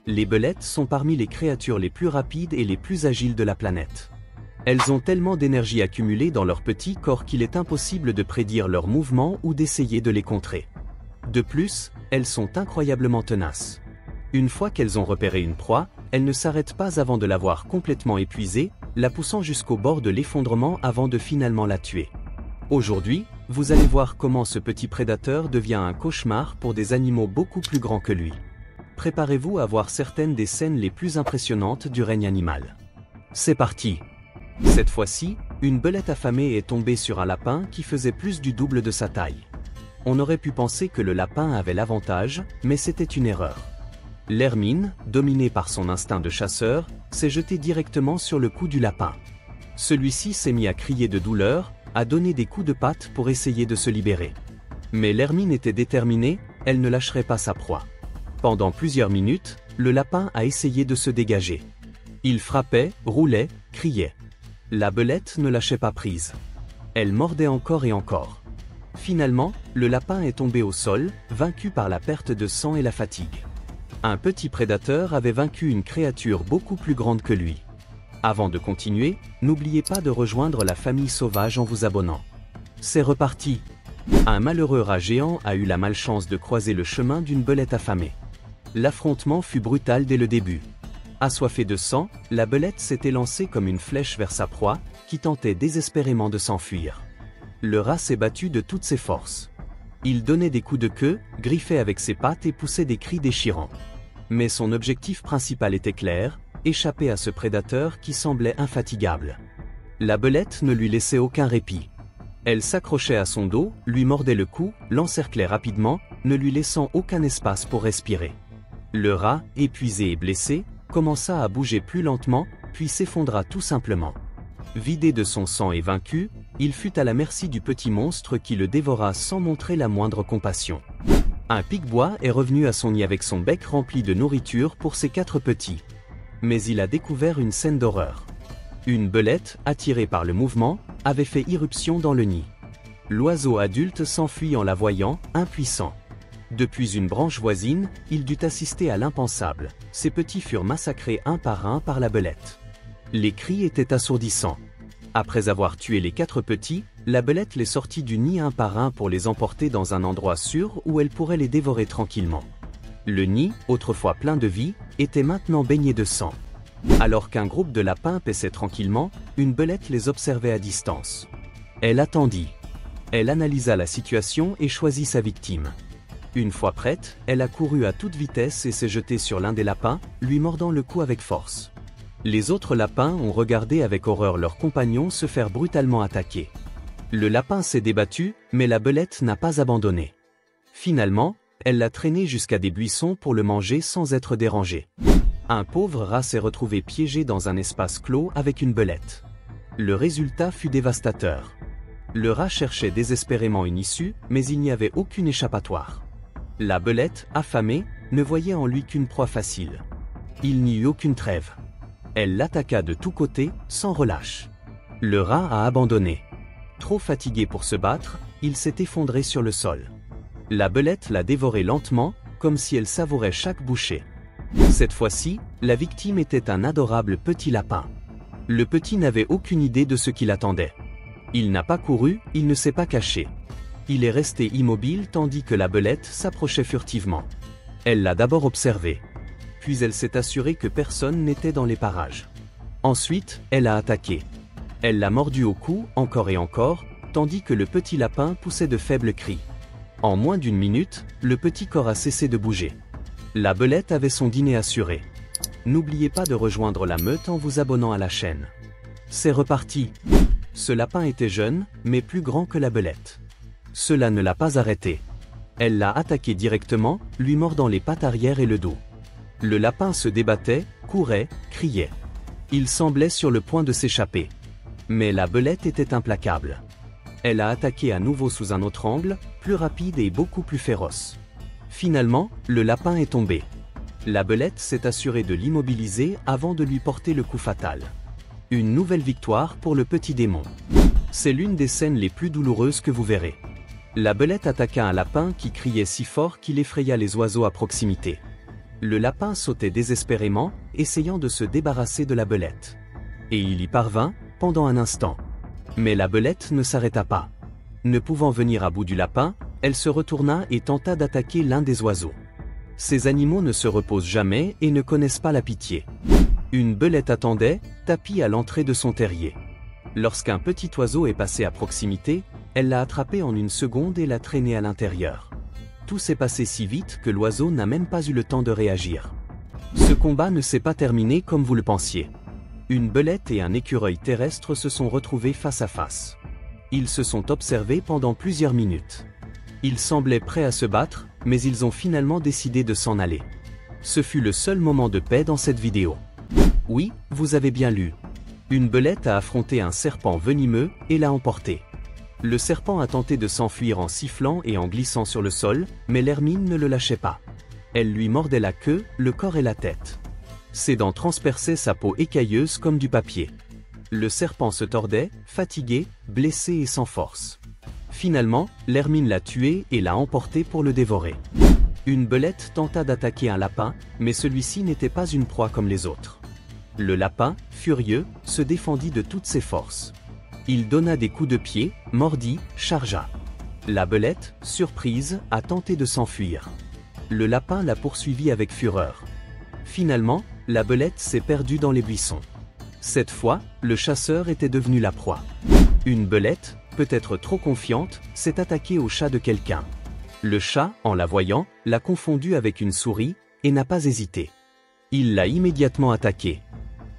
Les belettes sont parmi les créatures les plus rapides et les plus agiles de la planète. Elles ont tellement d'énergie accumulée dans leur petit corps qu'il est impossible de prédire leurs mouvements ou d'essayer de les contrer. De plus, elles sont incroyablement tenaces. Une fois qu'elles ont repéré une proie, elles ne s'arrêtent pas avant de l'avoir complètement épuisée, la poussant jusqu'au bord de l'effondrement avant de finalement la tuer. Aujourd'hui, vous allez voir comment ce petit prédateur devient un cauchemar pour des animaux beaucoup plus grands que lui. Préparez-vous à voir certaines des scènes les plus impressionnantes du règne animal. C'est parti! Cette fois-ci, une belette affamée est tombée sur un lapin qui faisait plus du double de sa taille. On aurait pu penser que le lapin avait l'avantage, mais c'était une erreur. L'hermine, dominée par son instinct de chasseur, s'est jetée directement sur le cou du lapin. Celui-ci s'est mis à crier de douleur, à donner des coups de patte pour essayer de se libérer. Mais l'hermine était déterminée, elle ne lâcherait pas sa proie. Pendant plusieurs minutes, le lapin a essayé de se dégager. Il frappait, roulait, criait. La belette ne lâchait pas prise. Elle mordait encore et encore. Finalement, le lapin est tombé au sol, vaincu par la perte de sang et la fatigue. Un petit prédateur avait vaincu une créature beaucoup plus grande que lui. Avant de continuer, n'oubliez pas de rejoindre la famille sauvage en vous abonnant. C'est reparti! Un malheureux rat géant a eu la malchance de croiser le chemin d'une belette affamée. L'affrontement fut brutal dès le début. Assoiffée de sang, la belette s'était lancée comme une flèche vers sa proie, qui tentait désespérément de s'enfuir. Le rat s'est battu de toutes ses forces. Il donnait des coups de queue, griffait avec ses pattes et poussait des cris déchirants. Mais son objectif principal était clair, échapper à ce prédateur qui semblait infatigable. La belette ne lui laissait aucun répit. Elle s'accrochait à son dos, lui mordait le cou, l'encerclait rapidement, ne lui laissant aucun espace pour respirer. Le rat, épuisé et blessé, commença à bouger plus lentement, puis s'effondra tout simplement. Vidé de son sang et vaincu, il fut à la merci du petit monstre qui le dévora sans montrer la moindre compassion. Un pic-bois est revenu à son nid avec son bec rempli de nourriture pour ses 4 petits. Mais il a découvert une scène d'horreur. Une belette, attirée par le mouvement, avait fait irruption dans le nid. L'oiseau adulte s'enfuit en la voyant, impuissant. Depuis une branche voisine, il dut assister à l'impensable. Ses petits furent massacrés un par la belette. Les cris étaient assourdissants. Après avoir tué les 4 petits, la belette les sortit du nid un par un pour les emporter dans un endroit sûr où elle pourrait les dévorer tranquillement. Le nid, autrefois plein de vie, était maintenant baigné de sang. Alors qu'un groupe de lapins paissait tranquillement, une belette les observait à distance. Elle attendit. Elle analysa la situation et choisit sa victime. Une fois prête, elle a couru à toute vitesse et s'est jetée sur l'un des lapins, lui mordant le cou avec force. Les autres lapins ont regardé avec horreur leurs compagnons se faire brutalement attaquer. Le lapin s'est débattu, mais la belette n'a pas abandonné. Finalement, elle l'a traîné jusqu'à des buissons pour le manger sans être dérangé. Un pauvre rat s'est retrouvé piégé dans un espace clos avec une belette. Le résultat fut dévastateur. Le rat cherchait désespérément une issue, mais il n'y avait aucune échappatoire. La belette, affamée, ne voyait en lui qu'une proie facile. Il n'y eut aucune trêve. Elle l'attaqua de tous côtés, sans relâche. Le rat a abandonné. Trop fatigué pour se battre, il s'est effondré sur le sol. La belette l'a dévoré lentement, comme si elle savourait chaque bouchée. Cette fois-ci, la victime était un adorable petit lapin. Le petit n'avait aucune idée de ce qui l'attendait. Il n'a pas couru, il ne s'est pas caché. Il est resté immobile tandis que la belette s'approchait furtivement. Elle l'a d'abord observé. Puis elle s'est assurée que personne n'était dans les parages. Ensuite, elle a attaqué. Elle l'a mordu au cou, encore et encore, tandis que le petit lapin poussait de faibles cris. En moins d'une minute, le petit corps a cessé de bouger. La belette avait son dîner assuré. N'oubliez pas de rejoindre la meute en vous abonnant à la chaîne. C'est reparti. Ce lapin était jeune, mais plus grand que la belette. Cela ne l'a pas arrêté. Elle l'a attaqué directement, lui mordant les pattes arrière et le dos. Le lapin se débattait, courait, criait. Il semblait sur le point de s'échapper. Mais la belette était implacable. Elle a attaqué à nouveau sous un autre angle, plus rapide et beaucoup plus féroce. Finalement, le lapin est tombé. La belette s'est assurée de l'immobiliser avant de lui porter le coup fatal. Une nouvelle victoire pour le petit démon. C'est l'une des scènes les plus douloureuses que vous verrez. La belette attaqua un lapin qui criait si fort qu'il effraya les oiseaux à proximité. Le lapin sautait désespérément, essayant de se débarrasser de la belette. Et il y parvint, pendant un instant. Mais la belette ne s'arrêta pas. Ne pouvant venir à bout du lapin, elle se retourna et tenta d'attaquer l'un des oiseaux. Ces animaux ne se reposent jamais et ne connaissent pas la pitié. Une belette attendait, tapie à l'entrée de son terrier. Lorsqu'un petit oiseau est passé à proximité, elle l'a attrapé en une seconde et l'a traîné à l'intérieur. Tout s'est passé si vite que l'oiseau n'a même pas eu le temps de réagir. Ce combat ne s'est pas terminé comme vous le pensiez. Une belette et un écureuil terrestre se sont retrouvés face à face. Ils se sont observés pendant plusieurs minutes. Ils semblaient prêts à se battre, mais ils ont finalement décidé de s'en aller. Ce fut le seul moment de paix dans cette vidéo. Oui, vous avez bien lu. Une belette a affronté un serpent venimeux et l'a emporté. Le serpent a tenté de s'enfuir en sifflant et en glissant sur le sol, mais l'hermine ne le lâchait pas. Elle lui mordait la queue, le corps et la tête. Ses dents transperçaient sa peau écailleuse comme du papier. Le serpent se tordait, fatigué, blessé et sans force. Finalement, l'hermine l'a tué et l'a emporté pour le dévorer. Une belette tenta d'attaquer un lapin, mais celui-ci n'était pas une proie comme les autres. Le lapin, furieux, se défendit de toutes ses forces. Il donna des coups de pied, mordit, chargea. La belette, surprise, a tenté de s'enfuir. Le lapin l'a poursuivi avec fureur. Finalement, la belette s'est perdue dans les buissons. Cette fois, le chasseur était devenu la proie. Une belette, peut-être trop confiante, s'est attaquée au chat de quelqu'un. Le chat, en la voyant, l'a confondu avec une souris, et n'a pas hésité. Il l'a immédiatement attaqué.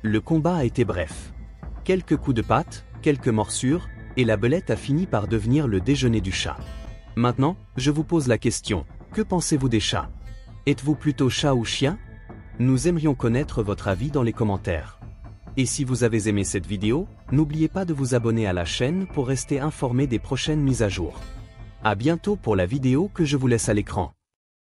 Le combat a été bref. Quelques coups de patte, quelques morsures, et la belette a fini par devenir le déjeuner du chat. Maintenant, je vous pose la question, que pensez-vous des chats? Êtes-vous plutôt chat ou chien? Nous aimerions connaître votre avis dans les commentaires. Et si vous avez aimé cette vidéo, n'oubliez pas de vous abonner à la chaîne pour rester informé des prochaines mises à jour. À bientôt pour la vidéo que je vous laisse à l'écran.